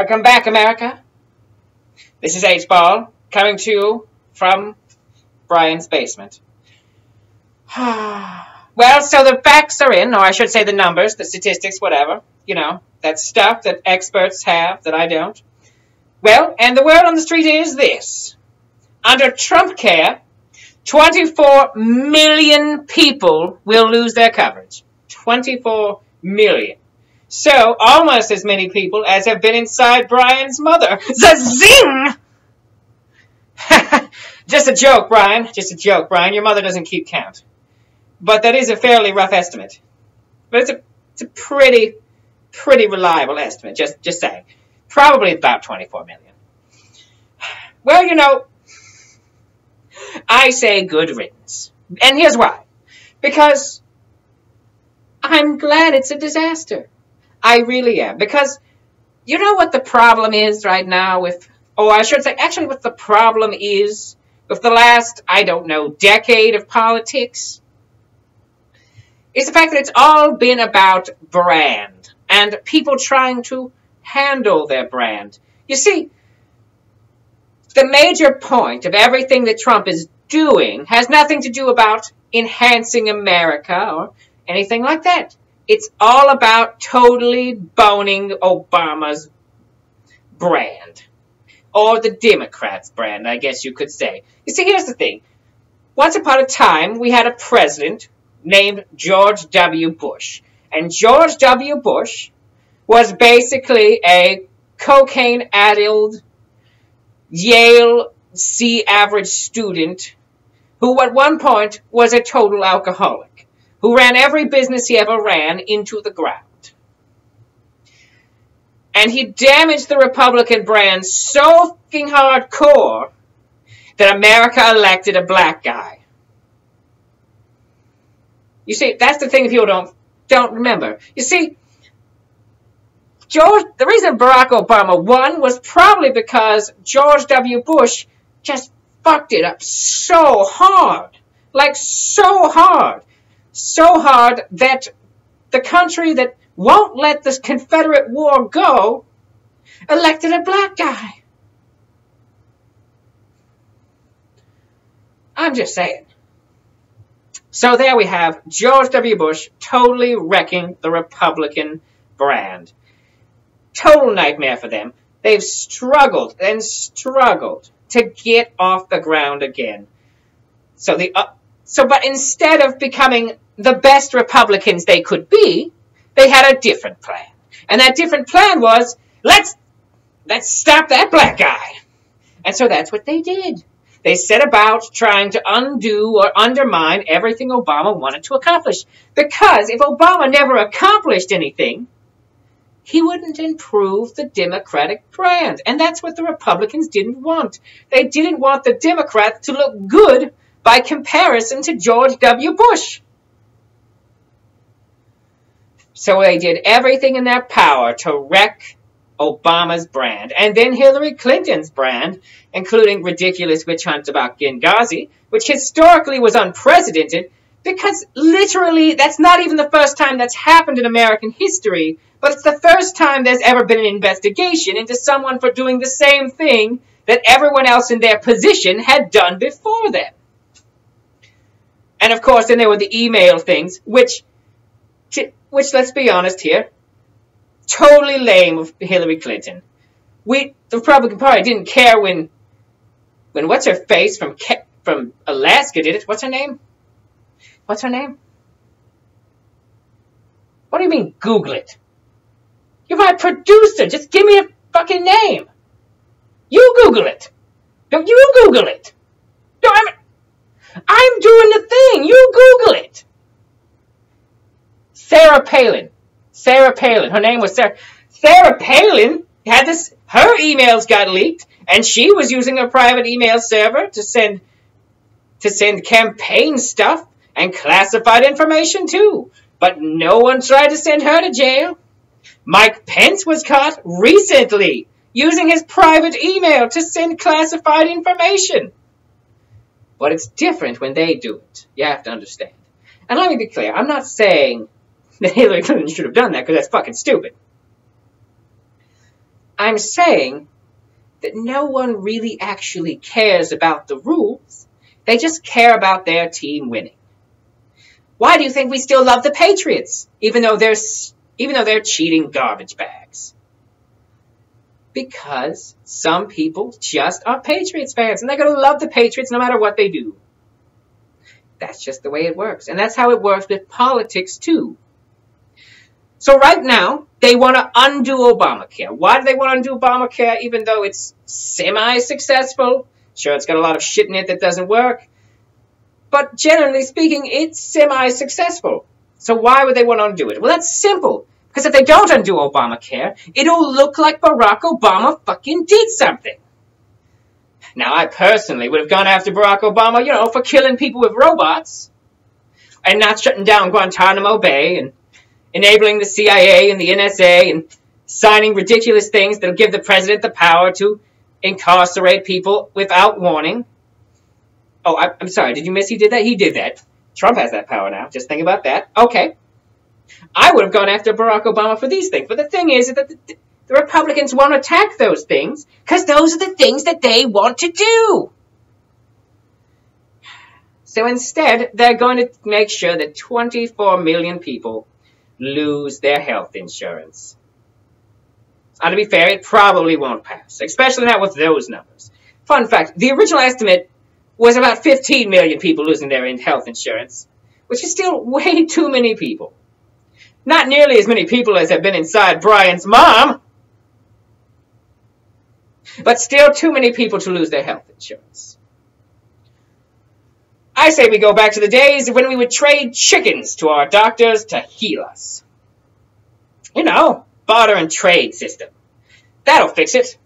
Welcome back, America. This is H-Ball, coming to you from Brian's basement. Well, so the facts are in, or I should say the numbers, the statistics, whatever. You know, that stuff that experts have that I don't. Well, and the word on the street is this. Under Trumpcare, 24 million people will lose their coverage. 24 million. So, almost as many people as have been inside Brian's mother. Zing! Just a joke, Brian. Just a joke, Brian. Your mother doesn't keep count. But that is a fairly rough estimate. But it's a pretty reliable estimate, just saying. Probably about 24 million. Well, you know, I say good riddance. And here's why. Because I'm glad it's a disaster. I really am. Because you know what the problem is right now with, oh, I should say, actually what the problem is with the last, I don't know, decade of politics? Is the fact that it's all been about brand and people trying to handle their brand. You see, the major point of everything that Trump is doing has nothing to do about enhancing America or anything like that. It's all about totally boning Obama's brand. Or the Democrats' brand, I guess you could say. You see, here's the thing. Once upon a time, we had a president named George W. Bush. And George W. Bush was basically a cocaine-addled Yale C-average student who at one point was a total alcoholic, who ran every business he ever ran into the ground. And he damaged the Republican brand so fucking hardcore that America elected a black guy. You see, that's the thing if you don't remember. You see, the reason Barack Obama won was probably because George W. Bush just fucked it up so hard. Like, so hard. So hard that the country that won't let this Confederate war go elected a black guy. I'm just saying. So there we have George W. Bush totally wrecking the Republican brand. Total nightmare for them. They've struggled and struggled to get off the ground again. But instead of becoming the best Republicans they could be, they had a different plan. And that different plan was, let's stop that black guy. And so that's what they did. They set about trying to undo or undermine everything Obama wanted to accomplish. Because if Obama never accomplished anything, he wouldn't improve the Democratic brand. And that's what the Republicans didn't want. They didn't want the Democrats to look good by comparison to George W. Bush. So they did everything in their power to wreck Obama's brand, and then Hillary Clinton's brand, including ridiculous witch hunt about Benghazi, which historically was unprecedented, because literally that's not even the first time that's happened in American history, but it's the first time there's ever been an investigation into someone for doing the same thing that everyone else in their position had done before them. And of course, then there were the email things, which let's be honest here, totally lame of Hillary Clinton. The Republican Party didn't care when what's her face from Alaska did it. What's her name? What's her name? What do you mean, Google it? You're my producer. Just give me a fucking name. You Google it. Don't you Google it. No, I'm doing the thing. You Google it. Sarah Palin. Sarah Palin. Her name was Sarah. Sarah Palin had this. Her emails got leaked, and she was using a private email server to send campaign stuff and classified information too. But no one tried to send her to jail. Mike Pence was caught recently using his private email to send classified information. But it's different when they do it. You have to understand. And let me be clear. I'm not saying that Hillary Clinton should have done that because that's fucking stupid. I'm saying that no one really actually cares about the rules. They just care about their team winning. Why do you think we still love the Patriots, even though they're cheating garbage bags? Because some people just are Patriots fans, and they're going to love the Patriots no matter what they do. That's just the way it works. And that's how it works with politics, too. So right now, they want to undo Obamacare. Why do they want to undo Obamacare, even though it's semi-successful? Sure, it's got a lot of shit in it that doesn't work. But generally speaking, it's semi-successful. So why would they want to undo it? Well, that's simple. Because if they don't undo Obamacare, it'll look like Barack Obama fucking did something. Now, I personally would have gone after Barack Obama, for killing people with robots. And not shutting down Guantanamo Bay and enabling the CIA and the NSA and signing ridiculous things that'll give the president the power to incarcerate people without warning. Oh, I'm sorry. Did you miss he did that? He did that. Trump has that power now. Just think about that. Okay. I would have gone after Barack Obama for these things. But the thing is that the Republicans won't attack those things because those are the things that they want to do. So instead, they're going to make sure that 24 million people lose their health insurance. And to be fair, it probably won't pass, especially not with those numbers. Fun fact, the original estimate was about 15 million people losing their health insurance, which is still way too many people. Not nearly as many people as have been inside Brian's mom, but still too many people to lose their health insurance. I say we go back to the days when we would trade chickens to our doctors to heal us. Barter and trade system. That'll fix it.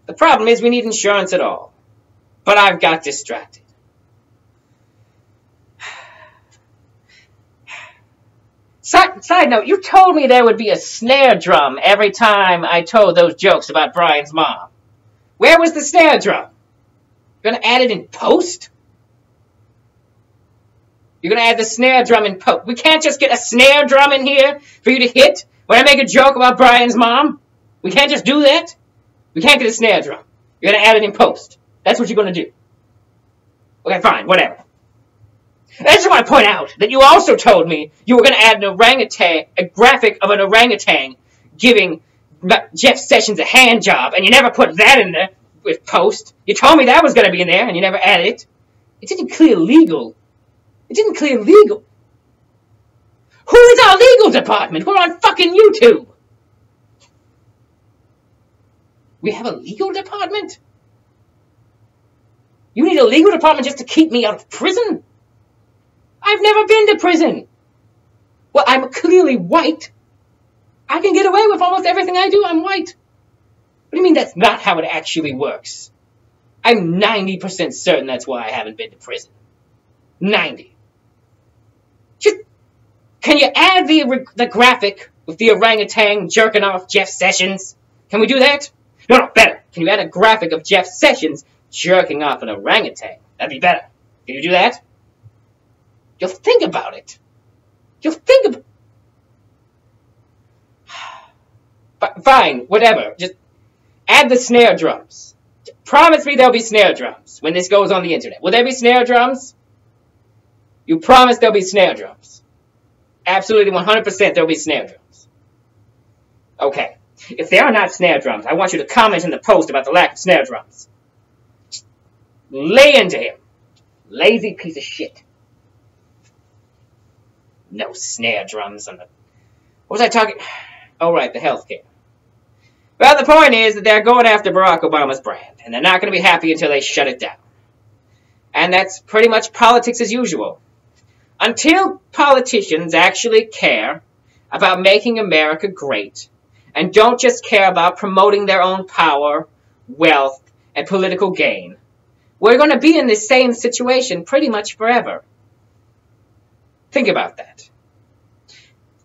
The problem is we need insurance at all. But I've got distracted. Side note, you told me there would be a snare drum every time I told those jokes about Brian's mom. Where was the snare drum? You're going to add it in post? You're going to add the snare drum in post. We can't just get a snare drum in here for you to hit when I make a joke about Brian's mom. We can't just do that. We can't get a snare drum. You're going to add it in post. That's what you're going to do. Okay, fine, whatever. I just want to point out that you also told me you were going to add an orangutan, a graphic of an orangutan giving Jeff Sessions a hand job, and you never put that in there with post. You told me that was going to be in there, and you never added it. It didn't clear legal. It didn't clear legal. Who is our legal department? We're on fucking YouTube. We have a legal department? You need a legal department just to keep me out of prison? I've never been to prison. Well, I'm clearly white. I can get away with almost everything I do. I'm white. What do you mean that's not how it actually works? I'm 90% certain that's why I haven't been to prison. 90. Can you add the graphic with the orangutan jerking off Jeff Sessions? Can we do that? No, better. Can you add a graphic of Jeff Sessions jerking off an orangutan? That'd be better. Can you do that? You'll think about it. You'll think about... Fine, whatever. Just add the snare drums. Promise me there'll be snare drums when this goes on the internet. Will there be snare drums? You promise there'll be snare drums. Absolutely 100% there'll be snare drums. Okay. If there are not snare drums, I want you to comment in the post about the lack of snare drums. Just lay into him. Lazy piece of shit. No snare drums on the... What was I talking... Oh, right, the healthcare. Well, the point is that they're going after Barack Obama's brand, and they're not going to be happy until they shut it down. And that's pretty much politics as usual. Until politicians actually care about making America great, and don't just care about promoting their own power, wealth, and political gain, we're going to be in this same situation pretty much forever. Think about that.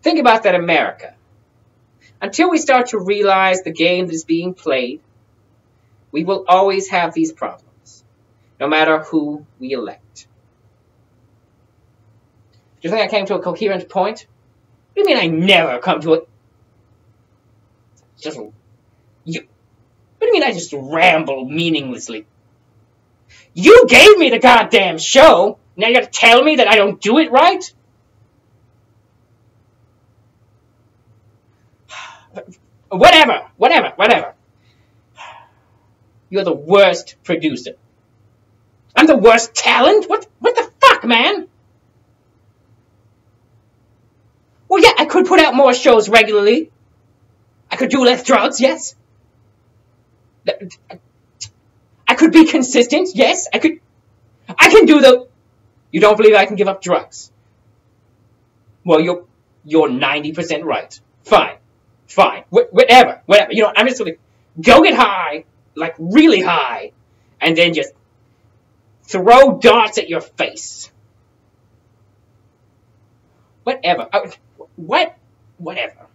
Think about that, America. Until we start to realize the game that is being played, we will always have these problems, no matter who we elect. Do you think I came to a coherent point? What do you mean I never come to a... You, what do you mean I just ramble meaninglessly? You gave me the goddamn show. Now you gotta tell me that I don't do it right? Whatever. You're the worst producer. I'm the worst talent? What the fuck, man? Well, yeah, I could put out more shows regularly. I could do less drugs, yes. I could be consistent, yes. I can do the... You don't believe I can give up drugs? Well, you're 90% right. Fine. Whatever. You know, I'm just gonna go get high, like really high, and then just throw darts at your face. Whatever. Whatever.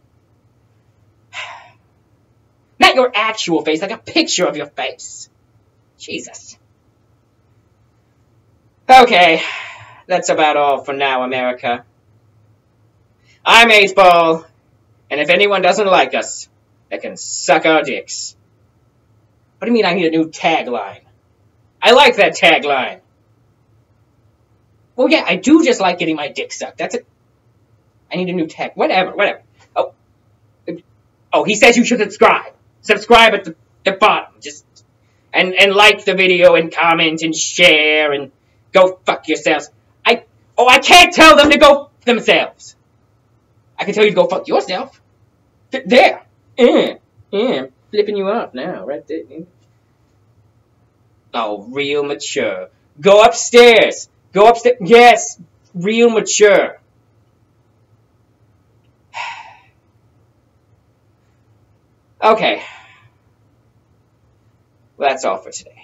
Not your actual face, like a picture of your face. Jesus. Okay, that's about all for now, America. I'm 8-Ball, and if anyone doesn't like us, they can suck our dicks. What do you mean I need a new tagline? I like that tagline. Well, yeah, I do just like getting my dick sucked. That's it. I need a new tag. Whatever. Oh, he says you should subscribe. Subscribe at the bottom. Just and like the video and comment and share and go fuck yourselves. I can't tell them to go fuck themselves. I can tell you to go fuck yourself. There. Flipping you off now, right there. Oh, real mature. Go upstairs. Yes, real mature. Okay. Well, that's all for today.